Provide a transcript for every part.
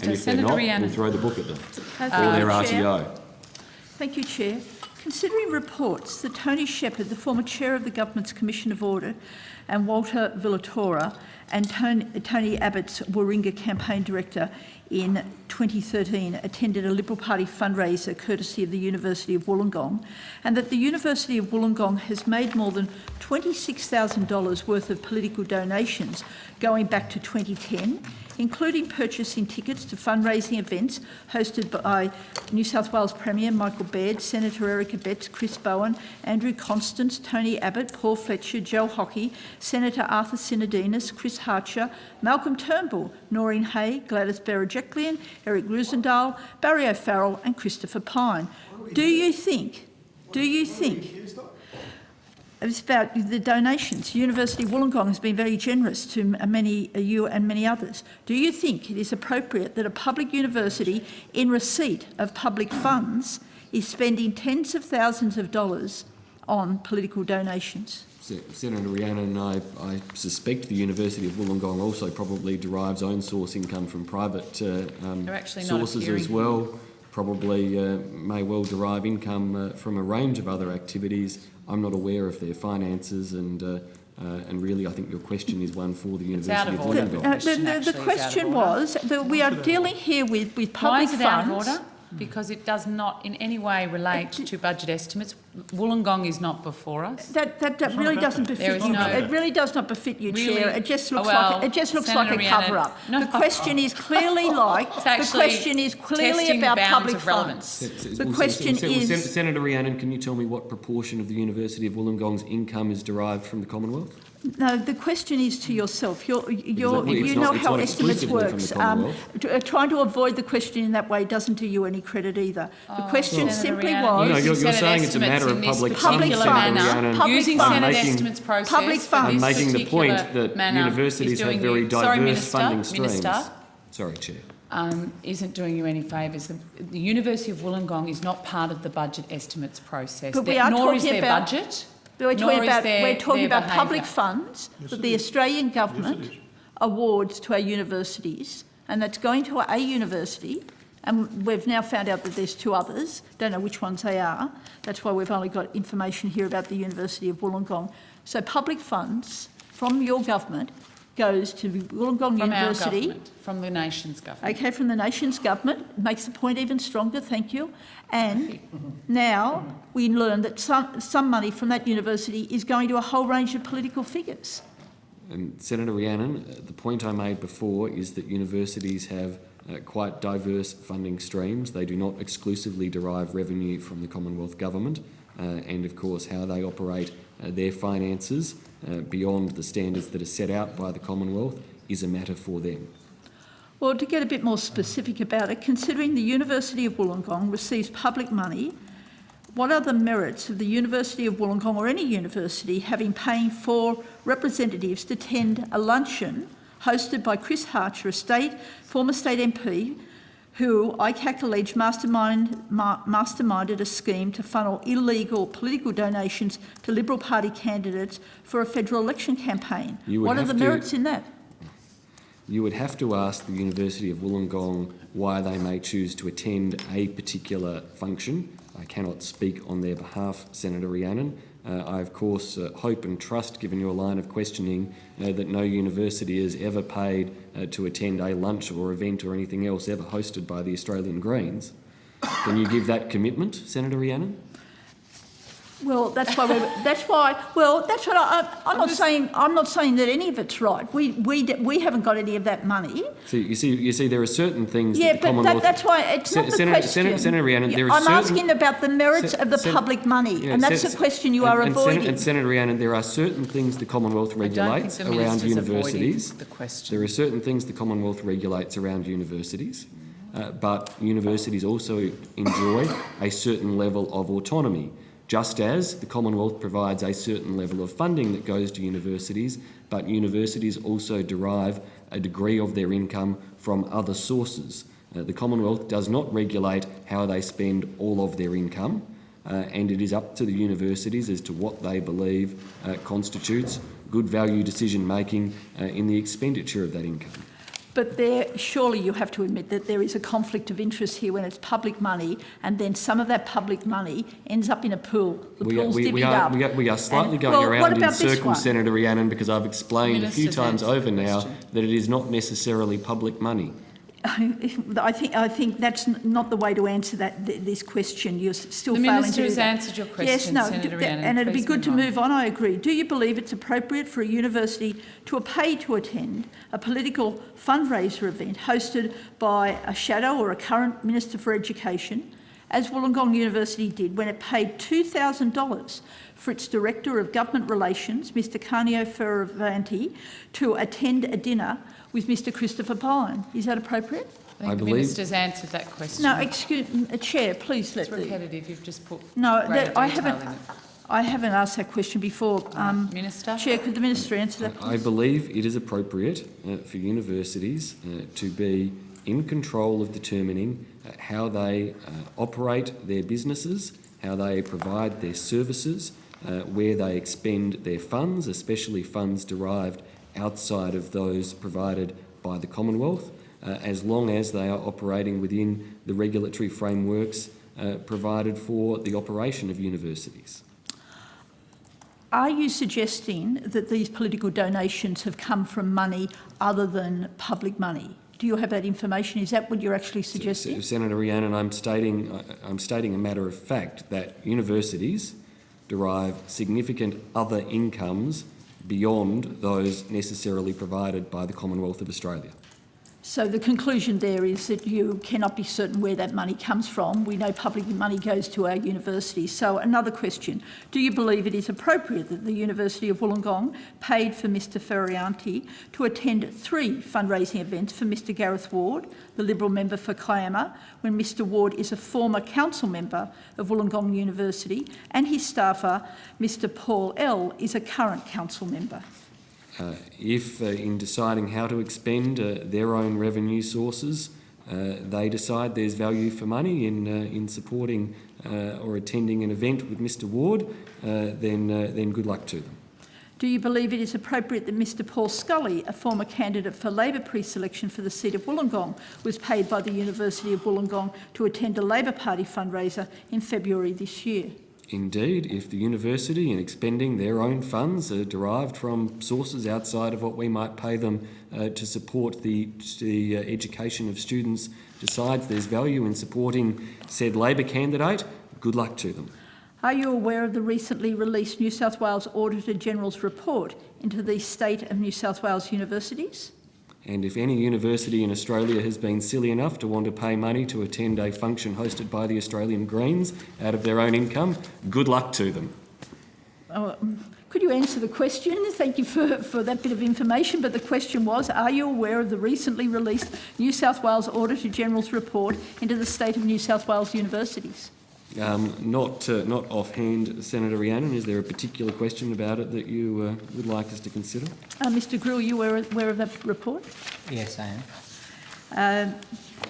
And if they're Senator not, Rhiannon. we'll throw the book at them Thank or their you, Chair. RTO. Thank you, Chair. Considering reports that Tony Shepherd, the former chair of the Government's Commission of Audit, and Walter Villatora and Tony Abbott's Warringah campaign director in 2013 attended a Liberal Party fundraiser courtesy of the University of Wollongong, and that the University of Wollongong has made more than $26,000 worth of political donations going back to 2010, including purchasing tickets to fundraising events hosted by New South Wales Premier Michael Baird, Senator Erica Betts, Chris Bowen, Andrew Constance, Tony Abbott, Paul Fletcher, Joe Hockey, Senator Arthur Sinodinos, Chris Harcher, Malcolm Turnbull, Noreen Hay, Gladys Berejiklian, Eric Rusendahl, Barry O'Farrell and Christopher Pine. Do you think it's about the donations? University of Wollongong has been very generous to you and many others. Do you think it is appropriate that a public university in receipt of public funds is spending tens of thousands of dollars on political donations? Senator Rhiannon, I suspect the University of Wollongong also probably derives own source income from private sources as well. Probably may well derive income from a range of other activities. I'm not aware of their finances, and really I think your question is one for the University of Wollongong. The question was that we are dealing here with public funds. Why is it out of order? Because it does not in any way relate to budget estimates. Wollongong is not before us. That really doesn't befit you. It really does not befit you, Really? Chair. It just looks like a cover-up. No. The question is clearly about public funds. The question is, Senator Rhiannon, can you tell me what proportion of the University of Wollongong's income is derived from the Commonwealth? no, the question is to yourself. You know how estimates works. Trying to avoid the question in that way doesn't do you any credit either. The question simply was... No, you're saying it's a matter of public funds, using Senate estimates process. Public funds. I'm making the point that universities have very diverse funding streams. Minister, Sorry, Chair. isn't doing you any favours. The University of Wollongong is not part of the budget estimates process, But we are nor is talking their about- budget. We're talking about behaviour. public funds that the Australian government awards to our universities, and that's going to a university, and we've now found out that there's two others, don't know which ones they are. That's why we've only got information here about the University of Wollongong. So public funds from your government goes to Wollongong University. Our government, from the nation's government. Okay, from the nation's government. Makes the point even stronger, thank you. And now we learn that some money from that university is going to a whole range of political figures. And Senator Rhiannon, the point I made before is that universities have quite diverse funding streams. They do not exclusively derive revenue from the Commonwealth Government, and of course how they operate their finances beyond the standards that are set out by the Commonwealth is a matter for them. Well, to get a bit more specific about it, considering the University of Wollongong receives public money, what are the merits of the University of Wollongong or any university having paying for representatives to attend a luncheon hosted by Chris Harcher, a former state MP, who ICAC alleged masterminded a scheme to funnel illegal political donations to Liberal Party candidates for a federal election campaign? What are the merits in that? You would have to ask the University of Wollongong why they may choose to attend a particular function. I cannot speak on their behalf, Senator Rhiannon. I, of course, hope and trust, given your line of questioning, that no university has ever paid to attend a lunch or event or anything else ever hosted by the Australian Greens. Can you give that commitment, Senator Rhiannon? Well, I'm not saying that any of it's right. We haven't got any of that money. So you see, there are certain things. Yeah, that the Commonwealth... that's why it's not the question. Senator Rhiannon, there are I'm asking about the merits of the public money, and that's the question you are avoiding. And Senator Rhiannon, there are certain things the Commonwealth regulates around universities. There are certain things the Commonwealth regulates around universities, but universities also enjoy a certain level of autonomy. Just as the Commonwealth provides a certain level of funding that goes to universities, but universities also derive a degree of their income from other sources. The Commonwealth does not regulate how they spend all of their income, and it is up to the universities as to what they believe constitutes good value decision making in the expenditure of that income. But surely you have to admit that there is a conflict of interest here when it's public money and then some of that public money ends up in a pool. The pool's divvied up. We are slightly going around in circles, Senator Rhiannon, because I've explained a few times over now that it is not necessarily public money. I think that's not the way to answer this question. You're still failing to do that. The Minister has answered your question, yes, no, Senator Rhiannon. And it'd be good to move on, I agree. Do you believe it's appropriate for a university to pay to attend a political fundraiser event hosted by a shadow or a current Minister for Education, as Wollongong University did when it paid $2,000 for its Director of Government Relations, Mr Canio Fioravanti, to attend a dinner with Mr Christopher Pine? Is that appropriate? I think the Minister's answered that question. No, excuse me, Chair, please let me. It's repetitive, you've just put I haven't asked that question before. Minister? Chair, could the Minister answer that, please? I believe it is appropriate for universities to be in control of determining how they operate their businesses, how they provide their services, where they expend their funds, especially funds derived outside of those provided by the Commonwealth, as long as they are operating within the regulatory frameworks provided for the operation of universities. Are you suggesting that these political donations have come from money other than public money? Do you have that information? Is that what you're actually suggesting? Senator Rhiannon, I'm stating a matter of fact that universities derive significant other incomes beyond those necessarily provided by the Commonwealth of Australia. So the conclusion there is that you cannot be certain where that money comes from. We know public money goes to our universities. So another question, do you believe it is appropriate that the University of Wollongong paid for Mr Fioravanti to attend 3 fundraising events for Mr Gareth Ward, the Liberal member for Kiama, when Mr Ward is a former council member of Wollongong University, and his staffer, Mr Paul L, is a current council member? If in deciding how to expend their own revenue sources, they decide there's value for money in supporting or attending an event with Mr Ward, then good luck to them. Do you believe it is appropriate that Mr Paul Scully, a former candidate for Labor pre-selection for the seat of Wollongong, was paid by the University of Wollongong to attend a Labor Party fundraiser in February this year? Indeed, if the university, in expending their own funds derived from sources outside of what we might pay them to support the education of students, decides there's value in supporting said Labor candidate, good luck to them. Are you aware of the recently released New South Wales Auditor General's report into the state of New South Wales universities? And if any university in Australia has been silly enough to want to pay money to attend a function hosted by the Australian Greens out of their own income, good luck to them. Could you answer the question? Thank you for that bit of information, but the question was, are you aware of the recently released New South Wales Auditor General's report into the state of New South Wales universities? Not offhand, Senator Rhiannon. Is there a particular question about it that you would like us to consider? Mr Grill, you aware of that report? Yes, I am.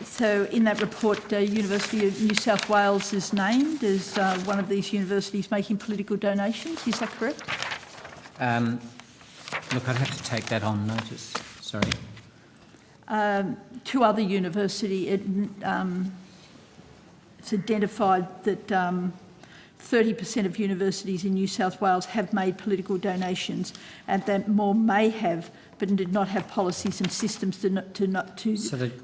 So in that report, University of New South Wales is named as one of these universities making political donations. Is that correct? Look, I'd have to take that on notice. Sorry. 2 other universities. It's identified that 30% of universities in New South Wales have made political donations, and that more may have, but did not have policies and systems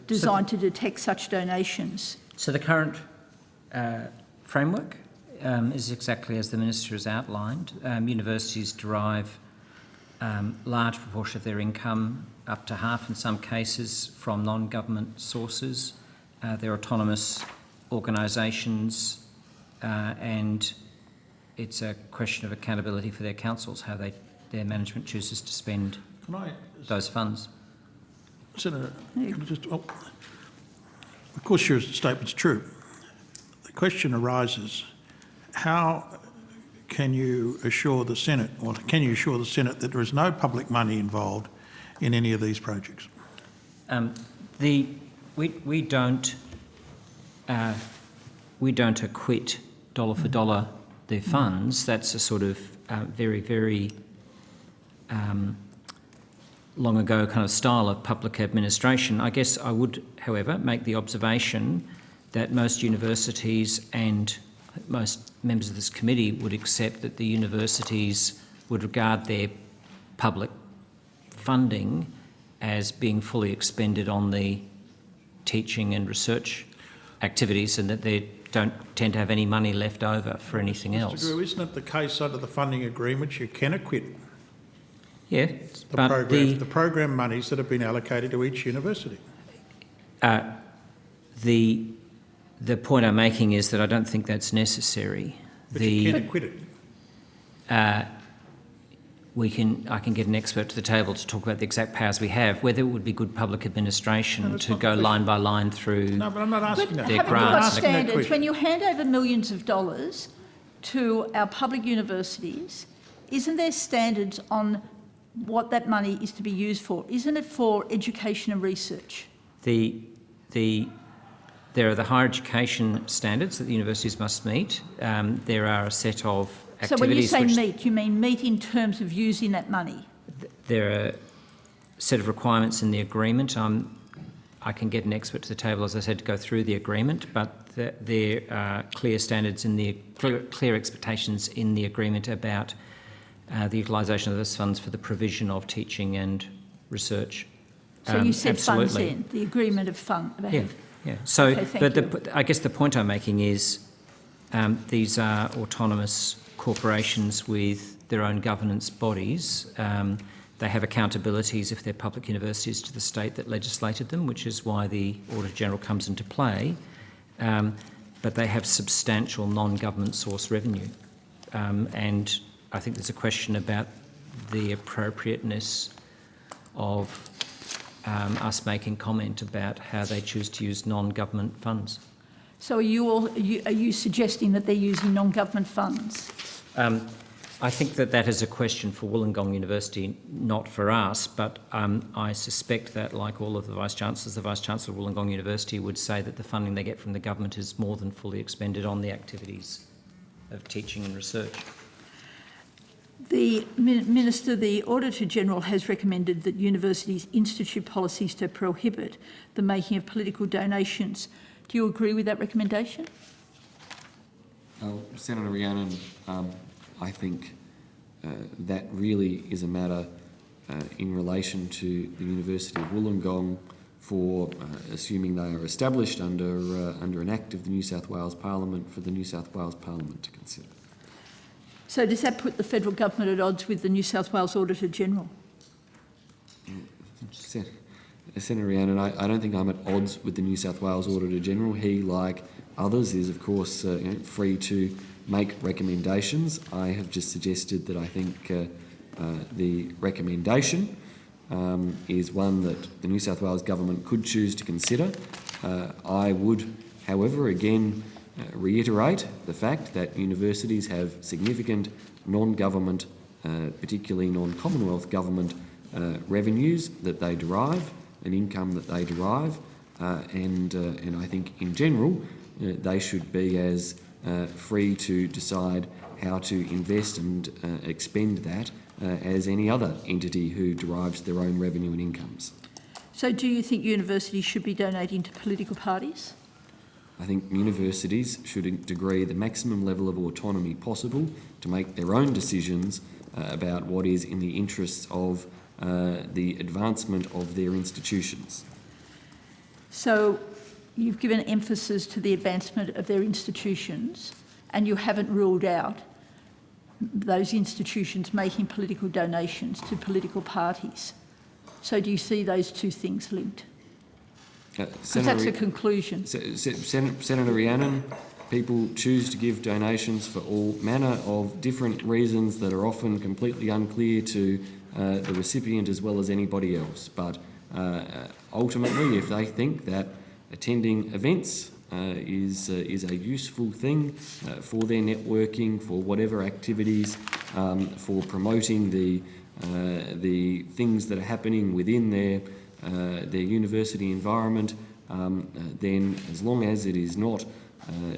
designed to detect such donations. So the current framework is exactly as the Minister has outlined. Universities derive large proportion of their income, up to half in some cases, from non-government sources. They're autonomous organisations, and it's a question of accountability for their councils, how their management chooses to spend those funds. Senator, can I just, of course your statement's true. The question arises, how can you assure the Senate, or can you assure the Senate that there is no public money involved in any of these projects? We don't acquit dollar for dollar their funds. That's a sort of very, very long ago kind of style of public administration. I guess I would, however, make the observation that most universities and most members of this committee would accept that the universities would regard their public funding as being fully expended on the teaching and research activities, and that they don't tend to have any money left over for anything else. Mr. Grew, isn't it the case under the funding agreements you can acquit Yeah, the program monies that have been allocated to each university? The point I'm making is that I don't think that's necessary. But you can acquit it. I can get an expert to the table to talk about the exact powers we have, whether it would be good public administration to go line by line through. No, but I'm not asking that. Their Haven't we got grants. standards? When you hand over millions of dollars to our public universities, isn't there standards on what that money is to be used for? Isn't it for education and research? There are the higher education standards that the universities must meet. There are a set of activities. So when you say meet, you mean meet in terms of using that money? There are a set of requirements in the agreement. I can get an expert to the table, as I said, to go through the agreement, but there are clear standards in the clear expectations in the agreement about the utilisation of those funds for the provision of teaching and research. So you said absolutely. funds then, the agreement of fund. Yeah. So, Okay, but I guess the point I'm making is these are autonomous corporations with their own governance bodies. They have accountabilities if they're public universities to the state that legislated them, which is why the Auditor-General comes into play. But they have substantial non-government source revenue. And I think there's a question about the appropriateness of us making comment about how they choose to use non-government funds. So are you suggesting that they're using non-government funds? I think that is a question for Wollongong University, not for us, but I suspect that, like all of the Vice-Chancellors, the Vice-Chancellor of Wollongong University would say that the funding they get from the government is more than fully expended on the activities of teaching and research. The Minister, the Auditor-General has recommended that universities institute policies to prohibit the making of political donations. Do you agree with that recommendation? Senator Rhiannon, I think that really is a matter in relation to the University of Wollongong for assuming they are established under an Act of the New South Wales Parliament for the New South Wales Parliament to consider. So does that put the federal government at odds with the New South Wales Auditor-General? Senator Rhiannon, I don't think I'm at odds with the New South Wales Auditor-General. He, like others, is of course free to make recommendations. I have just suggested that I think the recommendation is one that the New South Wales Government could choose to consider. I would, however, again reiterate the fact that universities have significant non-government, particularly non-Commonwealth government revenues that they derive, an income that they derive, and I think in general they should be as free to decide how to invest and expend that as any other entity who derives their own revenue and incomes. So do you think universities should be donating to political parties? I think universities should agree the maximum level of autonomy possible to make their own decisions about what is in the interests of the advancement of their institutions. So you've given emphasis to the advancement of their institutions, and you haven't ruled out those institutions making political donations to political parties. So do you see those two things linked? Because that's a conclusion. Senator Rhiannon, people choose to give donations for all manner of different reasons that are often completely unclear to the recipient as well as anybody else. But ultimately, if they think that attending events is a useful thing for their networking, for whatever activities, for promoting the things that are happening within their university environment, then as long as it is not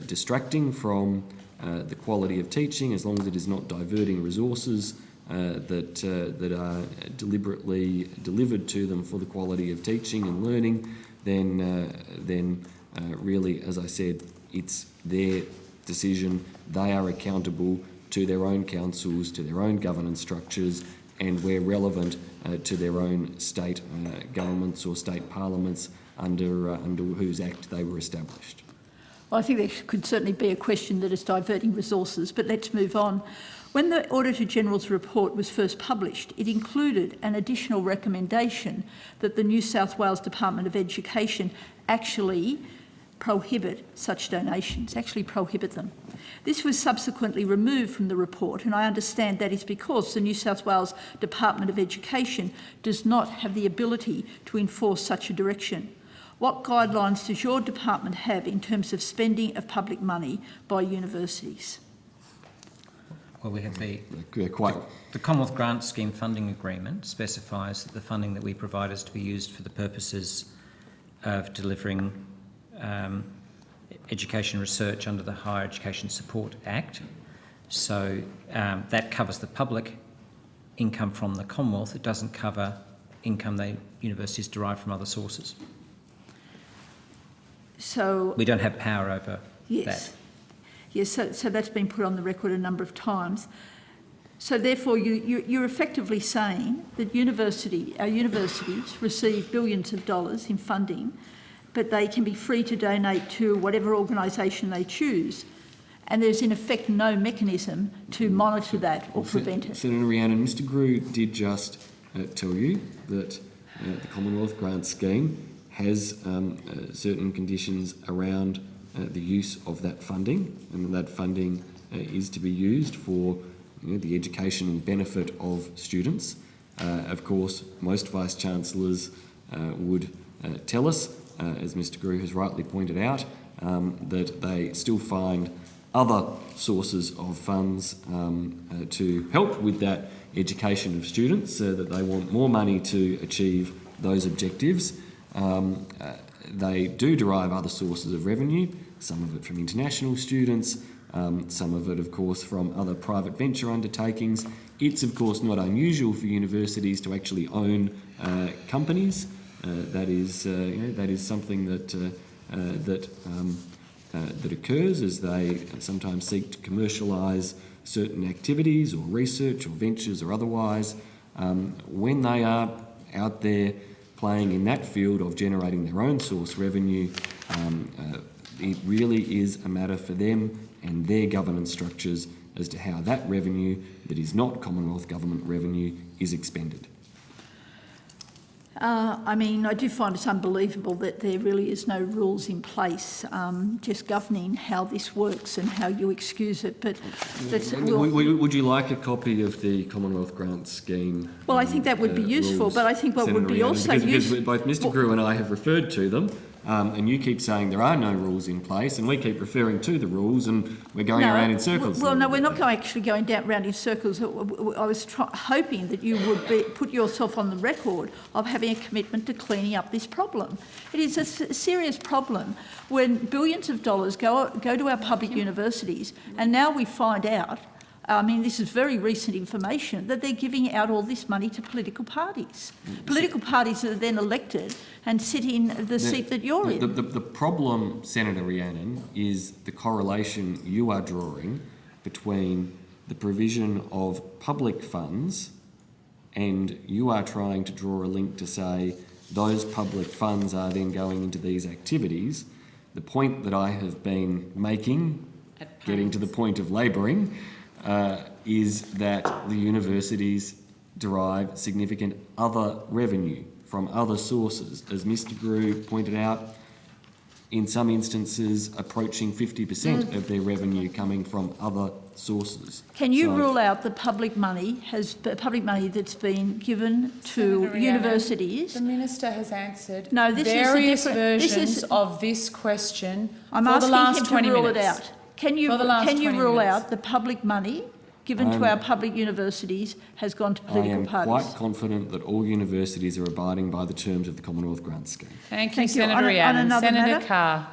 distracting from the quality of teaching, as long as it is not diverting resources that are deliberately delivered to them for the quality of teaching and learning, then really, as I said, it's their decision. They are accountable to their own councils, to their own governance structures, and where relevant, to their own state governments or state parliaments under whose act they were established. Well, I think there could certainly be a question that is diverting resources, but let's move on. When the Auditor-General's report was first published, it included an additional recommendation that the New South Wales Department of Education actually prohibit such donations, actually prohibit them. This was subsequently removed from the report, and I understand that is because the New South Wales Department of Education does not have the ability to enforce such a direction. What guidelines does your department have in terms of spending of public money by universities? Well, we have the Commonwealth Grant Scheme funding agreement specifies that the funding that we provide is to be used for the purposes of delivering education research under the Higher Education Support Act. So that covers the public income from the Commonwealth. It doesn't cover income that universities derive from other sources. So we don't have power over yes. that. Yes, so that's been put on the record a number of times. So therefore you're effectively saying that our universities receive billions of dollars in funding, but they can be free to donate to whatever organisation they choose, and there's in effect no mechanism to monitor that or prevent it. Senator Rhiannon, Mr Grew did just tell you that the Commonwealth Grant Scheme has certain conditions around the use of that funding, and that funding is to be used for the education and benefit of students. Of course, most Vice-Chancellors would tell us, as Mr Grew has rightly pointed out, that they still find other sources of funds to help with that education of students, that they want more money to achieve those objectives. They do derive other sources of revenue, some of it from international students, some of it, of course, from other private venture undertakings. It's, of course, not unusual for universities to actually own companies. That is something that occurs as they sometimes seek to commercialise certain activities or research or ventures or otherwise. When they are out there playing in that field of generating their own source revenue, it really is a matter for them and their governance structures as to how that revenue that is not Commonwealth Government revenue is expended. I mean, I do find it's unbelievable that there really is no rules in place just governing how this works and how you excuse it. But would you like a copy of the Commonwealth Grant Scheme? Well, I think that would be useful, rules, but I think what Senator would be Rhiannon, also because useful... both Mr Grew and I have referred to them, and you keep saying there are no rules in place, and we keep referring to the rules, and we're going around in circles. Well, no, we're not actually going around in circles. I was hoping that you would put yourself on the record of having a commitment to cleaning up this problem. It is a serious problem when billions of dollars go to our public universities, and now we find out, I mean, this is very recent information, that they're giving out all this money to political parties. Political parties are then elected and sit in the seat that you're in. The problem, Senator Rhiannon, is the correlation you are drawing between the provision of public funds, and you are trying to draw a link to say those public funds are then going into these activities. The point that I have been making, getting to the point of labouring, is that the universities derive significant other revenue from other sources. As Mr Grew pointed out, in some instances approaching 50% of their revenue coming from other sources. Can you rule out the public money that's been given to Senator universities? Rhiannon, the Minister has answered No, this various is versions of this question I'm for the last asking 20 him to rule minutes. it out. Can you rule out the public money given to our public universities has gone to political parties? I am quite confident that all universities are abiding by the terms of the Commonwealth Grant Scheme. Thank you, Thank you. Senator On Rhiannon. another Senator matter? Carr.